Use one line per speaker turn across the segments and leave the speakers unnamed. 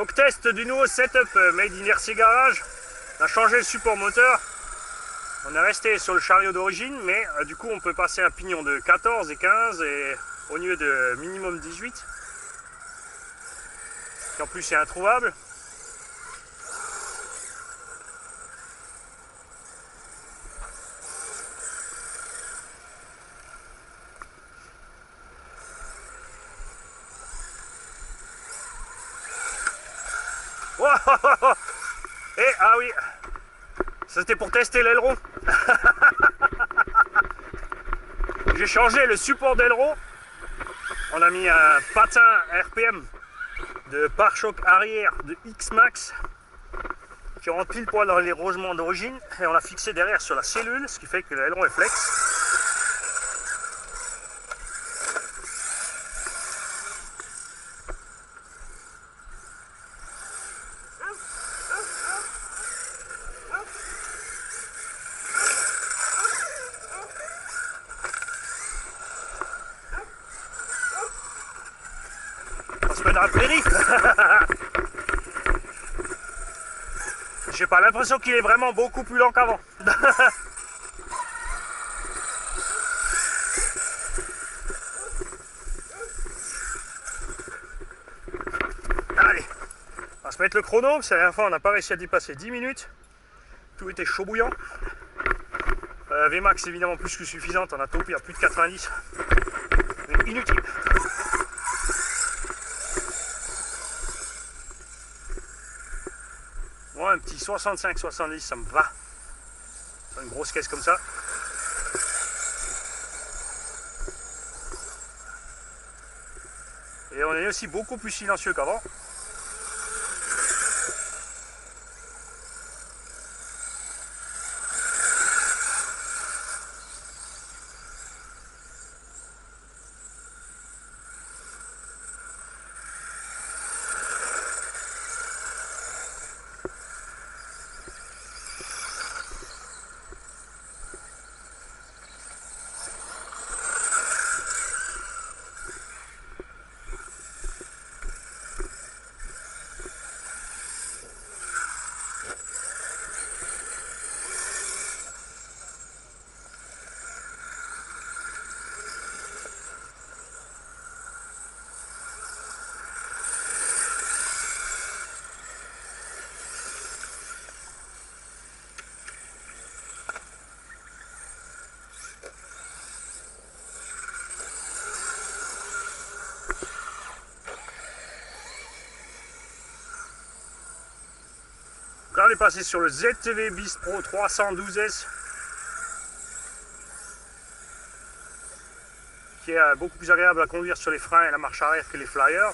Donc test du nouveau setup made in RC Garage. On a changé le support moteur. On est resté sur le chariot d'origine, mais du coup on peut passer un pignon de 14 et 15 et au lieu de minimum 18. Qui en plus est introuvable. Et ah oui, ça c'était pour tester l'aileron. J'ai changé le support d'aileron. On a mis un patin RPM de pare-choc arrière de X-Max qui rentre pile poil dans les rangements d'origine et on l'a fixé derrière sur la cellule, ce qui fait que l'aileron est flex. On se met dans la prairie. J'ai pas l'impression qu'il est vraiment beaucoup plus lent qu'avant. Allez, on va se mettre le chrono, parce que la dernière fois on n'a pas réussi à dépasser 10 minutes. Tout était chaud bouillant. Vmax évidemment plus que suffisante, on a topé à plus de 90. Mais inutile. Moi, un petit 65-70, ça me va. Une grosse caisse comme ça. Et on est aussi beaucoup plus silencieux qu'avant. Là, on est passé sur le ZTV Bistro 312S qui est beaucoup plus agréable à conduire sur les freins et la marche arrière que les Flyers.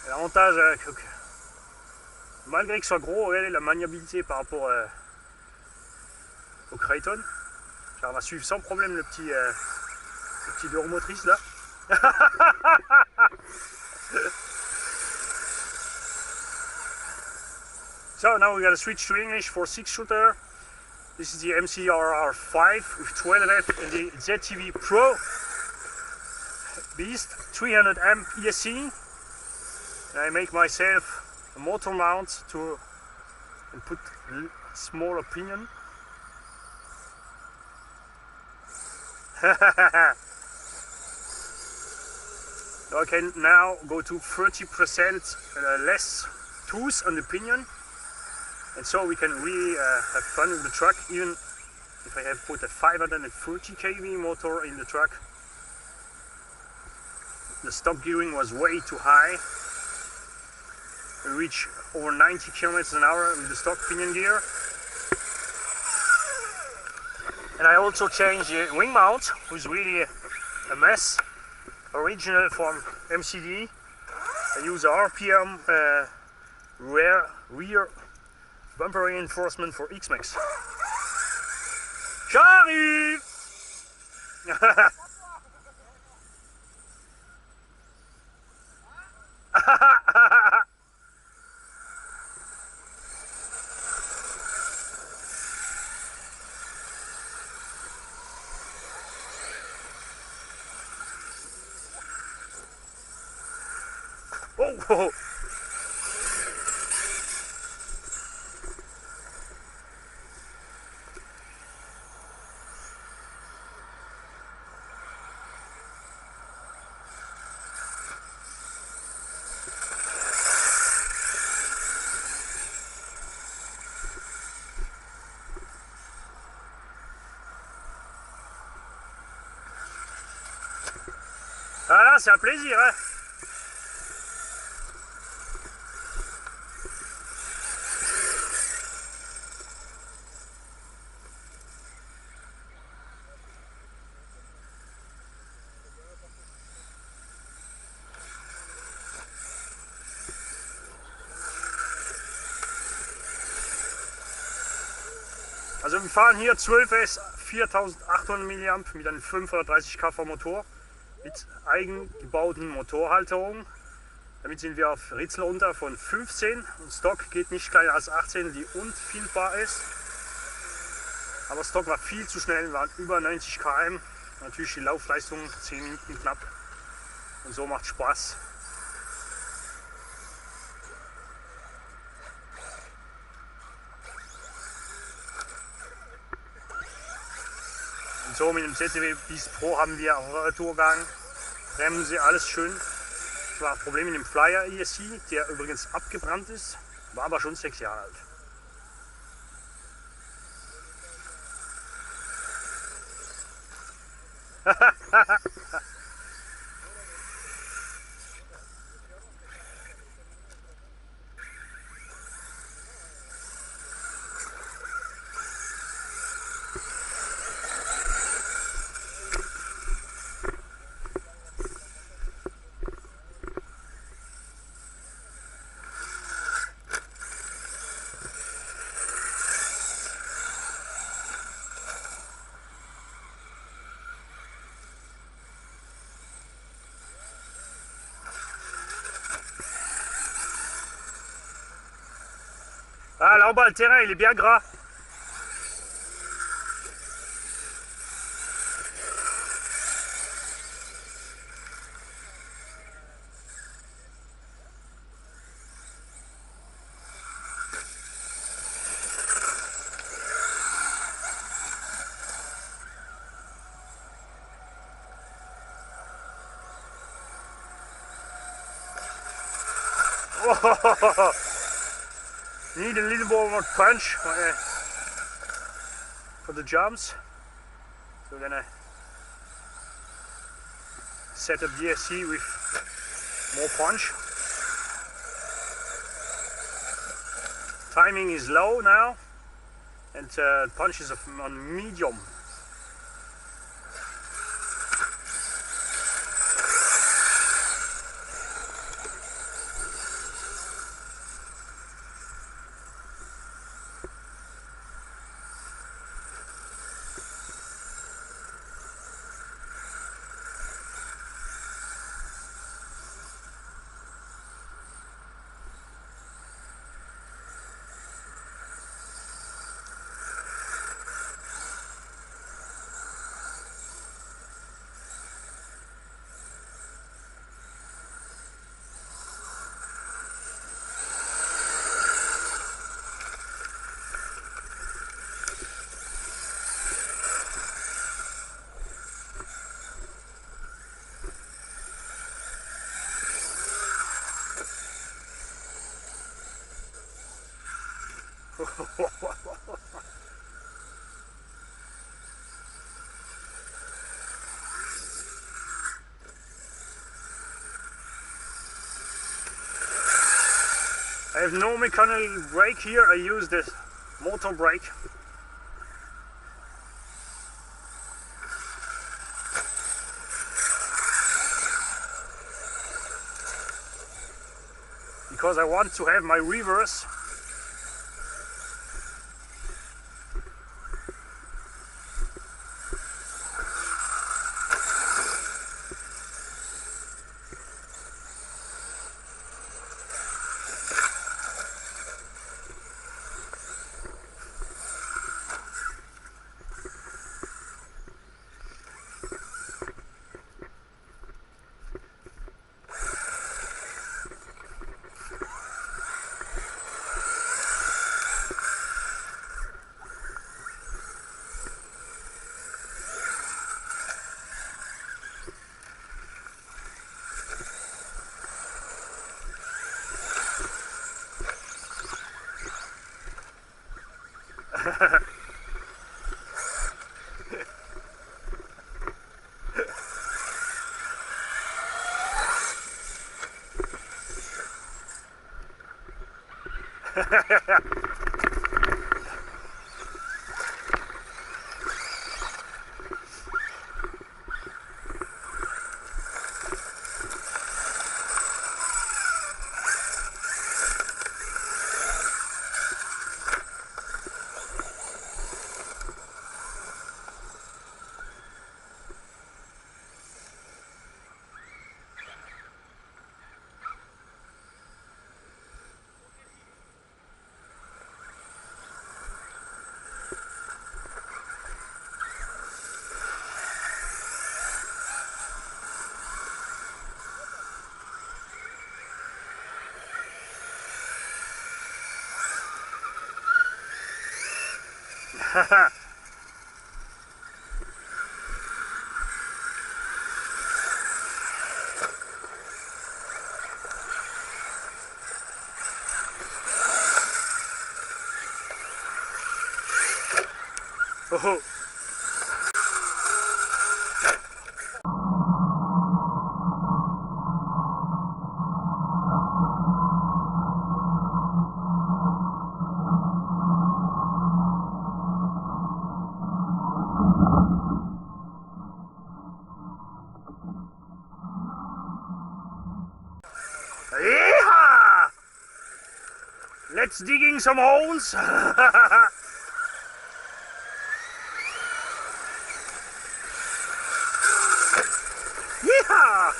L'avantage, malgré qu'il soit gros, regardez la maniabilité par rapport au Kraton. On va suivre sans problème le petit deux roues motrices là. So now we gotta switch to English for 6-shooter. This is the MCRR5 with 12F and the ZTV Pro Beast 300M ESC. I make myself a motor mount and put a smaller pinion. So I can now go to 30% less tooth on the pinion, and so we can really have fun with the truck, even if I have put a 530 kV motor in the truck. The stop gearing was way too high. We reach over 90 km an hour with the stock pinion gear. And I also changed the wing mount, which is really a mess. Original from MCD. I use RPM rear bumper reinforcement for X-Max. J'arrive! Oh, oh. Ah là, c'est un plaisir, hein. Also wir fahren hier 12S 4800 mA mit einem 530 kV Motor mit eigengebauten Motorhalterungen. Damit sind wir auf Ritzel runter von 15 und Stock geht nicht kleiner als 18, die unfehlbar ist. Aber Stock war viel zu schnell, wir waren über 90 km. Natürlich die Laufleistung 10 Minuten knapp und so macht Spaß. Und so mit dem ZTW Beast Pro haben wir auch Retourgang, Bremse, alles schön. Es war ein Problem mit dem Flyer ESC, der übrigens abgebrannt ist, war aber schon 6 Jahre alt. Ah, là en bas, le terrain, il est bien gras. Oh, need a little more punch for the jumps. So we're gonna set up the ESC with more punch. Timing is low now, and punch is on medium. I have no mechanical brake here, I use the motor brake. Because I want to have my reverse Oh oh. Yeehaw! Let's digging some holes. Yeehaw!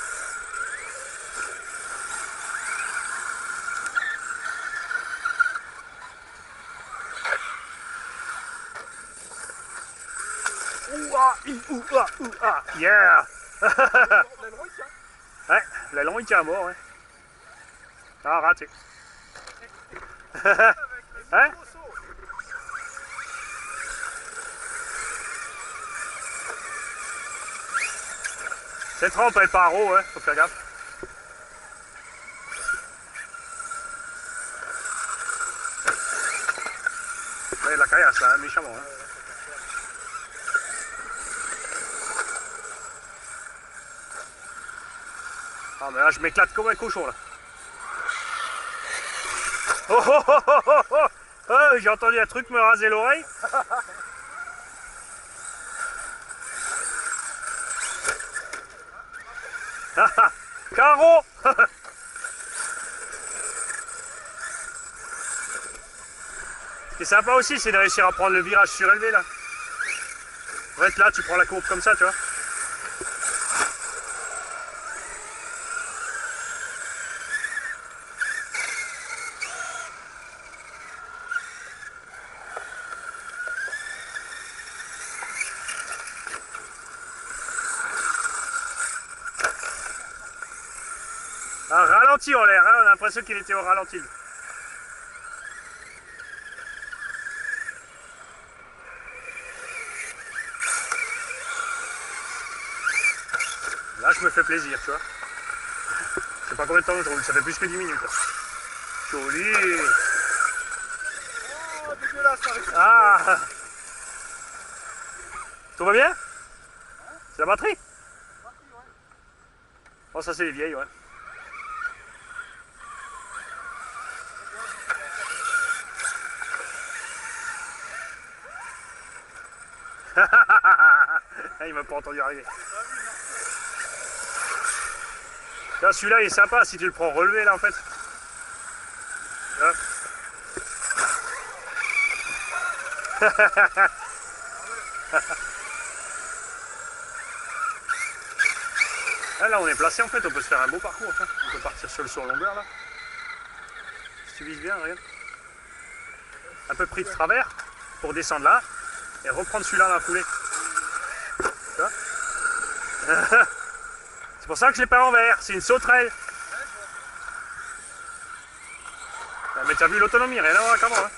Ouah, ouah, ouah. Yeah! Ouais, l'aileron il tient à bord, ouais. Ah, raté. Hein? Cette rampe elle part en haut, hein, faut faire gaffe. Ouais, la caillasse là, méchamment. Hein. Ah mais là je m'éclate comme un cochon là. Oh oh oh oh oh oh, oh, j'ai entendu un truc me raser l'oreille. Caro. Ce qui est sympa aussi, c'est de réussir à prendre le virage surélevé là. En fait là tu prends la courbe comme ça, tu vois. Un ralenti en l'air, hein, on a l'impression qu'il était au ralenti. Là, je me fais plaisir, tu vois. Je sais pas combien de temps je roule, ça fait plus que 10 minutes. Joli.
Oh, dégueulasse,
ah. Tout va bien? C'est la batterie? Oh, ça c'est les vieilles, ouais. Il m'a pas entendu arriver. Celui-là il est sympa si tu le prends relevé là en fait. Là, là on est placé en fait, on peut se faire un beau parcours en fait. On peut partir sur le surlongueur là. Si tu vises bien, regarde. Un peu pris de travers pour descendre là et reprendre celui-là dans la foulée. Tu vois? C'est pour ça que je l'ai pas en vert, c'est une sauterelle. Mais t'as vu l'autonomie, rien à voir avec avant. Hein.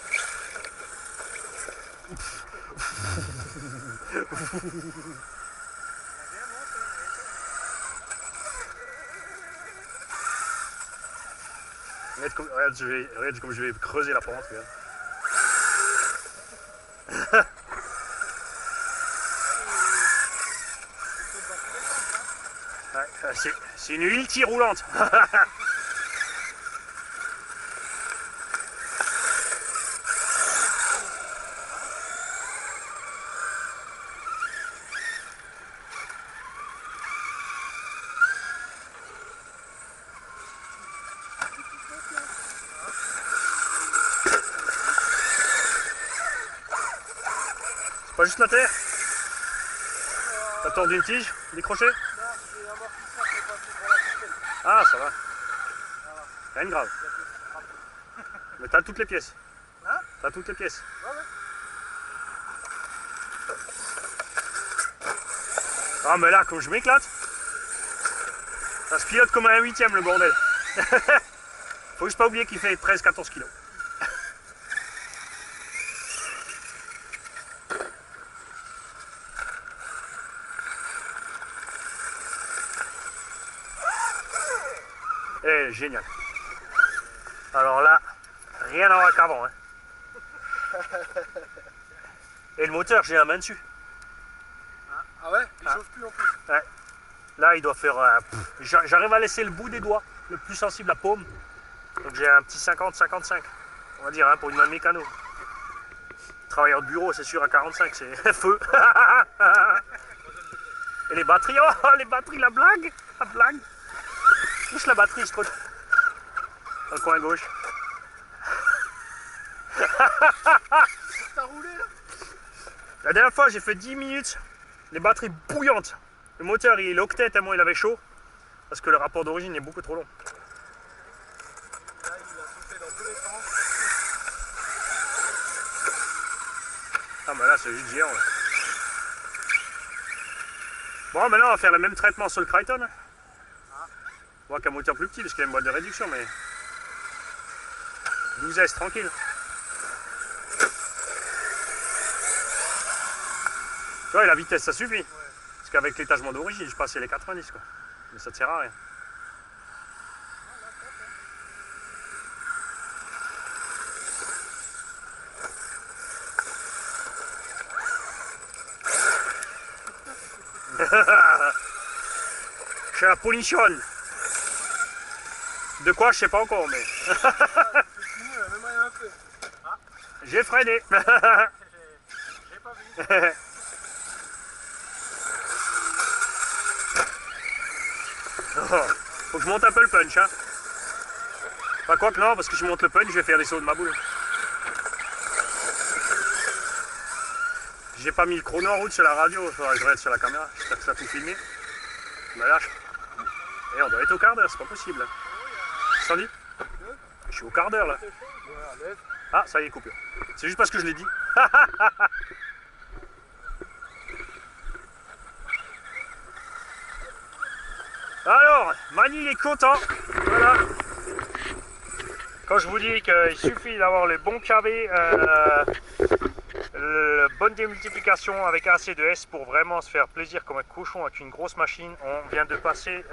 Regarde comme je vais creuser la pente. C'est une ulti roulante. Pas juste la terre? T'as tordu une tige? Décroché?
Non, j'ai amortisseur qui est passé pour la poubelle.
Ah, ça va.
Voilà.
Rien de grave. Mais t'as toutes les pièces.
Hein?
T'as toutes les pièces.
Ouais, ouais.
Ah, mais là, quand je m'éclate, ça se pilote comme un 8ème le bordel. Faut juste pas oublier qu'il fait 13-14 kilos. Eh, génial. Alors là, rien à voir qu'avant. Hein. Et le moteur, j'ai la main dessus.
Ah ouais? Il chauffe plus en plus.
Ouais. Là, il doit faire... j'arrive à laisser le bout des doigts, le plus sensible, la paume. Donc j'ai un petit 50-55, on va dire, hein, pour une main de mécano. Travailleur de bureau, c'est sûr, à 45, c'est feu. Et les batteries, oh, les batteries, la blague. Juste la batterie, je trouve. Dans le coin gauche.
T'as roulé là?
La dernière fois, j'ai fait 10 minutes, les batteries bouillantes. Le moteur, il octait tellement il avait chaud, parce que le rapport d'origine est beaucoup trop long.
Là, il a sauté dans tous les sens.
Ah, mais là, c'est juste géant. Là. Bon, maintenant, on va faire le même traitement sur le Crichton. Hein. On voit qu'un moteur plus petit, parce qu'il y a une boîte de réduction, mais 12S, tranquille. Tu vois, et la vitesse, ça suffit. Ouais. Parce qu'avec l'étagement d'origine, je passais les 90, quoi. Mais ça ne sert à rien. Je suis à pollution. De quoi, je sais pas encore, mais... J'ai freiné.
J'ai pas vu.
Faut que je monte un peu le punch, hein. Enfin, quoi que non, parce que je monte le punch, je vais faire des sauts de ma boule. J'ai pas mis le chrono en route sur la radio, il faudra que je regarde sur la caméra, j'espère que ça a tout filmé. Je me lâche. Et on doit être au quart d'heure, c'est pas possible. Tu t'en dis? Je suis au quart d'heure là. Ah, ça y est, coupure. C'est juste parce que je l'ai dit. Alors, Mani il est content. Voilà. Quand je vous dis qu'il suffit d'avoir le bon KV, bonne démultiplication avec assez de S pour vraiment se faire plaisir comme un cochon avec une grosse machine. On vient de passer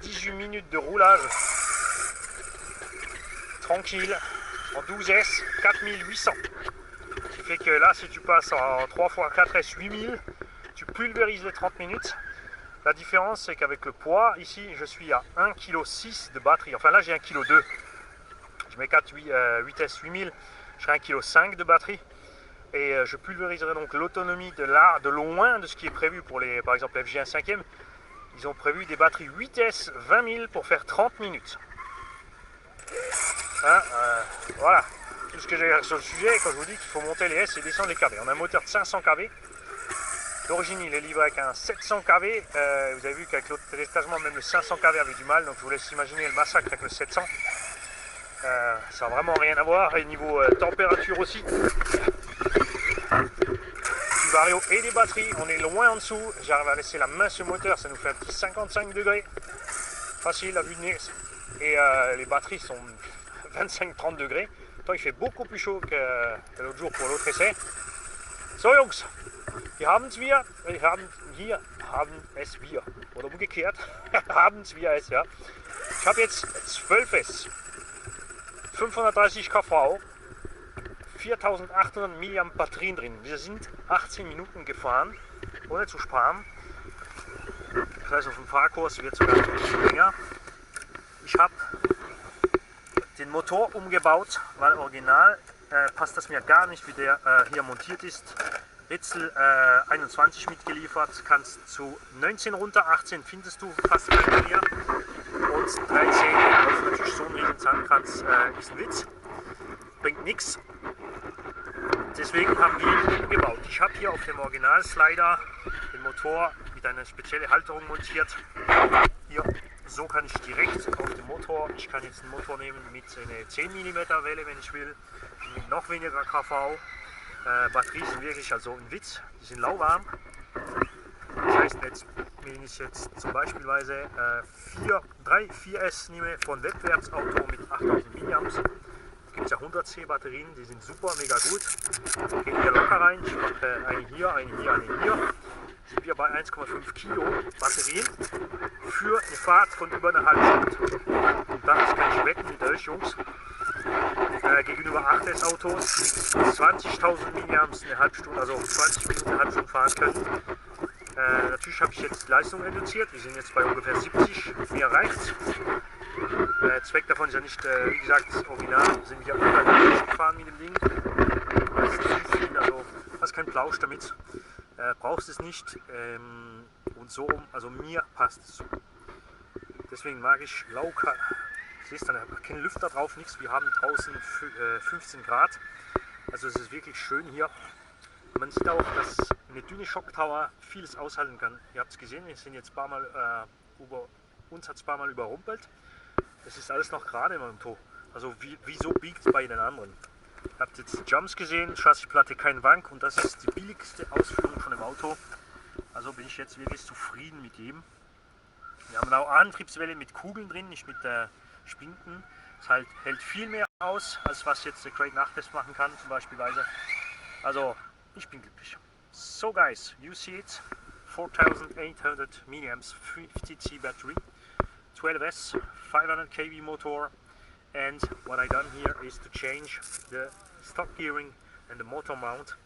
18 minutes de roulage tranquille en 12S 4800. Ce qui fait que là, si tu passes en 3 x 4S 8000, tu pulvérises les 30 minutes. La différence, c'est qu'avec le poids, ici, je suis à 1,6 kg de batterie. Enfin là, j'ai 1,2 kg. Je mets 8S 8000, je serai 1,5 kg de batterie. Et je pulvériserai donc l'autonomie de loin de ce qui est prévu pour les, par exemple, FG1 5e. Ils ont prévu des batteries 8S 20 000 pour faire 30 minutes. Hein, voilà, tout ce que j'ai à dire sur le sujet quand je vous dis qu'il faut monter les S et descendre les kV. On a un moteur de 500 kV. D'origine, il est livré avec un 700 kV. Vous avez vu qu'avec l'autre téléchargement, même le 500 kV avait du mal. Donc je vous laisse imaginer le massacre avec le 700. Ça n'a vraiment rien à voir. Et niveau température aussi. Du vario et des batteries, on est loin en dessous. J'arrive à laisser la main sur le moteur, ça nous fait un petit 55 degrés. Facile à vue de nez. Et les batteries sont 25-30 degrés. Toi, il fait beaucoup plus chaud que l'autre jour pour l'autre essai. So Jungs, wir haben es wir oder umgekehrt, haben es ja. Ich habe jetzt 12S, 530 kV, 4800 mAh Batterien drin. Wir sind 18 Minuten gefahren, ohne zu sparen. Das heißt, auf dem Fahrkurs wird es sogar ein bisschen länger. Ich habe den Motor umgebaut, weil original passt das mir gar nicht, wie der hier montiert ist. Ritzel 21 mitgeliefert, kannst zu 19 runter, 18 findest du fast keine mehr und 13 auf natürlich so einen riesen Zahnkranz ist ein Witz, bringt nichts. Deswegen haben wir ihn umgebaut. Ich habe hier auf dem Original-Slider den Motor mit einer speziellen Halterung montiert. Hier, so kann ich direkt auf den Motor, ich kann jetzt einen Motor nehmen mit einer 10 mm Welle, wenn ich will, mit noch weniger kV. Batterien sind wirklich also ein Witz, die sind lauwarm. Das heißt, wenn ich jetzt zum Beispiel 4S nehme von Wettbewerbsauto mit 8000 mA, gibt es ja 100C Batterien, die sind super, mega gut. Gehen hier locker rein. Ich habe eine hier, eine hier, eine hier. Sind wir bei 1,5 Kilo Batterien für eine Fahrt von über eine halbe Stunde. Und das kann ich wetten mit euch Jungs. Gegenüber 8S Autos mit 20.000 mA eine halbe Stunde, also 20 Minuten eine halbe Stunde fahren können. Natürlich habe ich jetzt die Leistung reduziert. Wir sind jetzt bei ungefähr 70. Mir reicht. Zweck davon ist ja nicht, wie gesagt, original sind wir unter gefahren mit dem Ding. Das ist zu viel, also hast keinen Plausch damit. Brauchst es nicht. Und so, also mir passt es so. Deswegen mag ich locker. Siehst du, da ist kein Lüfter drauf, nichts. Wir haben draußen 15 Grad. Also es ist wirklich schön hier. Man sieht auch, dass eine dünne Shocktower vieles aushalten kann. Ihr habt es gesehen, wir sind jetzt ein paar Mal uns hat es ein paar Mal überrumpelt. Das ist alles noch gerade im Auto. Also wieso biegt es bei den anderen? Ihr habt jetzt die Jumps gesehen, Chassisplatte, kein Wank und das ist die billigste Ausführung von dem Auto. Also bin ich jetzt wirklich zufrieden mit dem. Wir haben auch Antriebswelle mit Kugeln drin, nicht mit Spinken. Es hält viel mehr aus, als was jetzt der Great Nachtest machen kann, zum Beispiel. Also ich bin glücklich. So guys, you see it. 4800 mAh 50C battery, 12S, 500 kV motor, and what I done here is to change the stock gearing and the motor mount,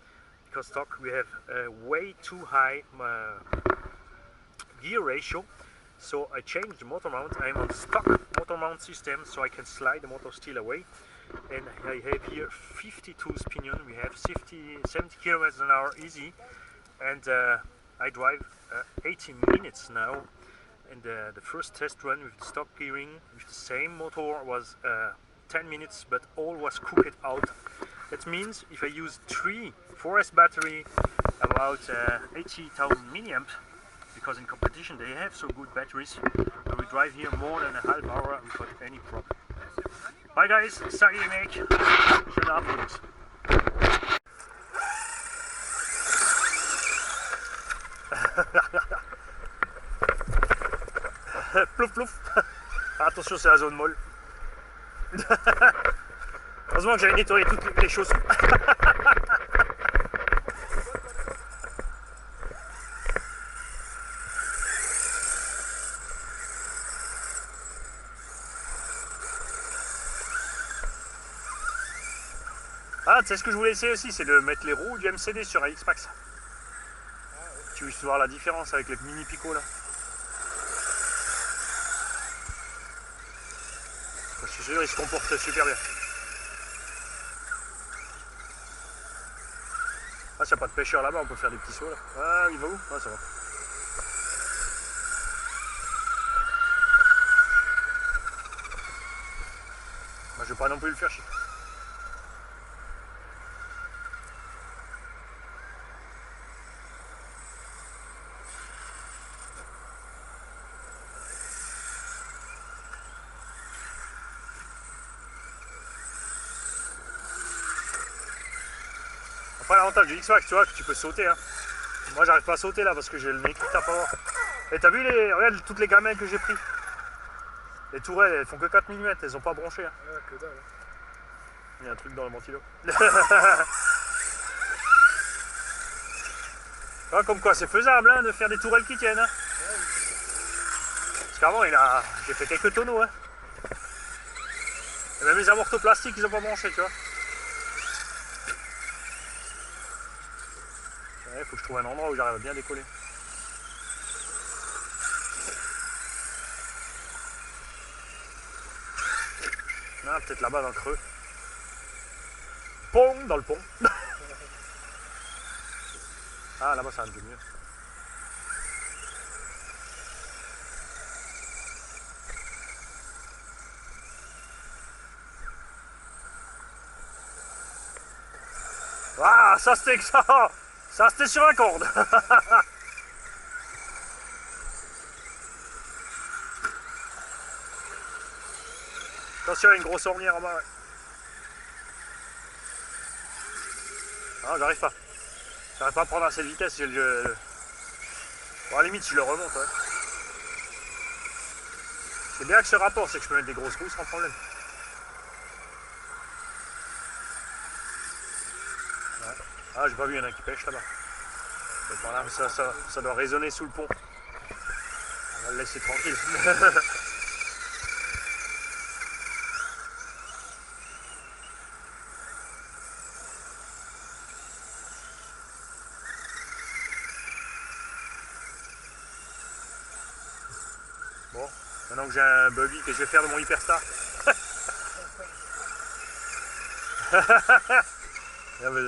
because stock we have a way too high gear ratio, so I changed the motor mount. I'm on stock motor mount system, so I can slide the motor still away, and I have here 52 pinion. We have 70 km/h easy, and I drive 18 minutes now, and the first test run with the stock gearing with the same motor was 10 minutes, but all was cooked out. That means if I use 4S battery, about 80,000 mAh, because in competition they have so good batteries, and we drive here more than a half hour without any problem. Bye guys, sorry mec, schönen Abend Jungs. Plouf plouf. Attention, c'est la zone molle. Heureusement que j'avais nettoyé toutes les chaussons. Ah, tu sais ce que je voulais essayer aussi, c'est de mettre les roues du MCD sur la X-Max. Tu veux voir la différence avec les mini picots là. Je suis sûr, ils se comportent super bien. Ah, s'il n'y a pas de pêcheur là-bas, on peut faire des petits sauts là. Ah, il va où? Ah, ça va. Moi, je vais pas non plus le faire chier. Après, l'avantage du X-Max, tu vois, que tu peux sauter. Hein. Moi, j'arrive pas à sauter là parce que j'ai le nez qui tape à voir. Et t'as vu regarde toutes les gamelles que j'ai pris. Les tourelles, elles font que 4 mm, elles ont pas bronché. Hein.
Ouais, que dalle.
Il y a un truc dans le ventilo. Ah, comme quoi, c'est faisable hein, de faire des tourelles qui tiennent. Hein. Parce qu'avant, j'ai fait quelques tonneaux. Hein. Et même les amortos plastiques, ils ont pas branché, tu vois. Il faut que je trouve un endroit où j'arrive à bien décoller. Ah, peut-être là-bas dans le creux. Pong dans le pont. Ah, là-bas ça va un peu mieux. Ah, ça c'était que ça. Ça c'était sur la corde. Attention, il y a une grosse ornière en bas. Ouais. Ah, j'arrive pas. J'arrive pas à prendre assez de vitesse. Bon, à la limite, je le remonte. Ouais. C'est bien que ce rapport, c'est que je peux mettre des grosses roues sans problème. Ouais. Ah, j'ai pas vu, il y en a un qui pêche là-bas. Voilà, ça doit résonner sous le pont. On va le laisser tranquille. Bon, maintenant que j'ai un buggy que je vais faire de mon Hyperstar.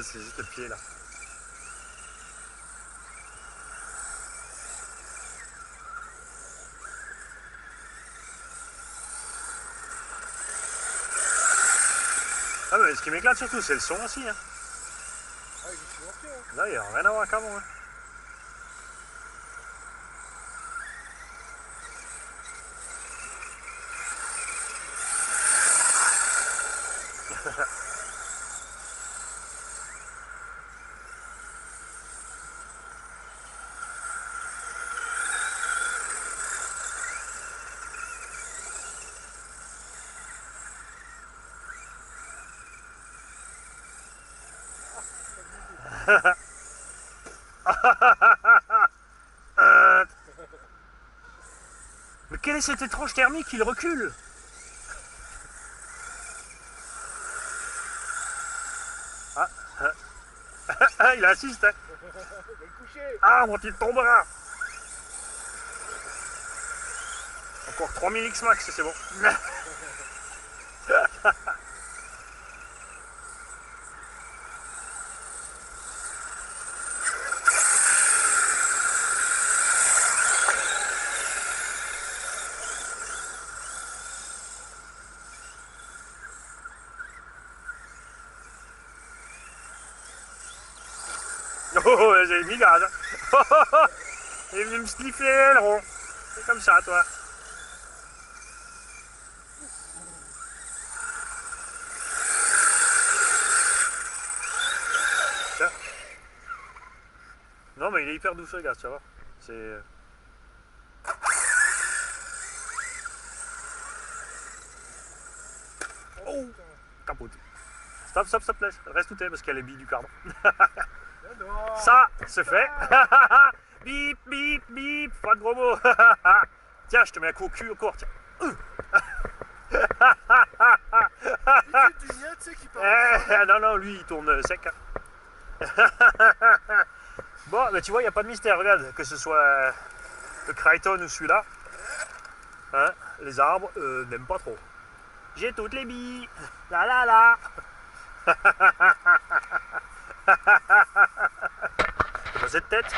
C'est juste le pied là. Ah mais ce qui m'éclate surtout c'est le son aussi. Hein.
Ah, il est silencieux. Hein.
Là il n'y a rien à voir qu'avant. Hein. Mais quelle est cette étrange thermique? Il recule. Ah, il insiste. Hein. Ah, mon tu tombera. Encore 3000 X max, c'est bon. Oh, j'ai mis gaz. Il est venu me sniffer l'aileron. C'est comme ça, toi. Tiens. Non, mais il est hyper doux ce gaz, tu vois. C'est... Oh, capote. Stop, stop, stop, laisse. Reste tout est parce qu'il y a les billes du cardan. Ça, c'est fait. Bip, bip, bip. Pas de gros mots. Tiens, je te mets un coup au cul au corps. Tiens. Non, non, lui, il tourne sec. Bon, mais tu vois, il n'y a pas de mystère. Regarde, que ce soit le Crichton ou celui-là. Hein, les arbres n'aiment pas trop. J'ai toutes les billes. La la la. C'est pas cette tête.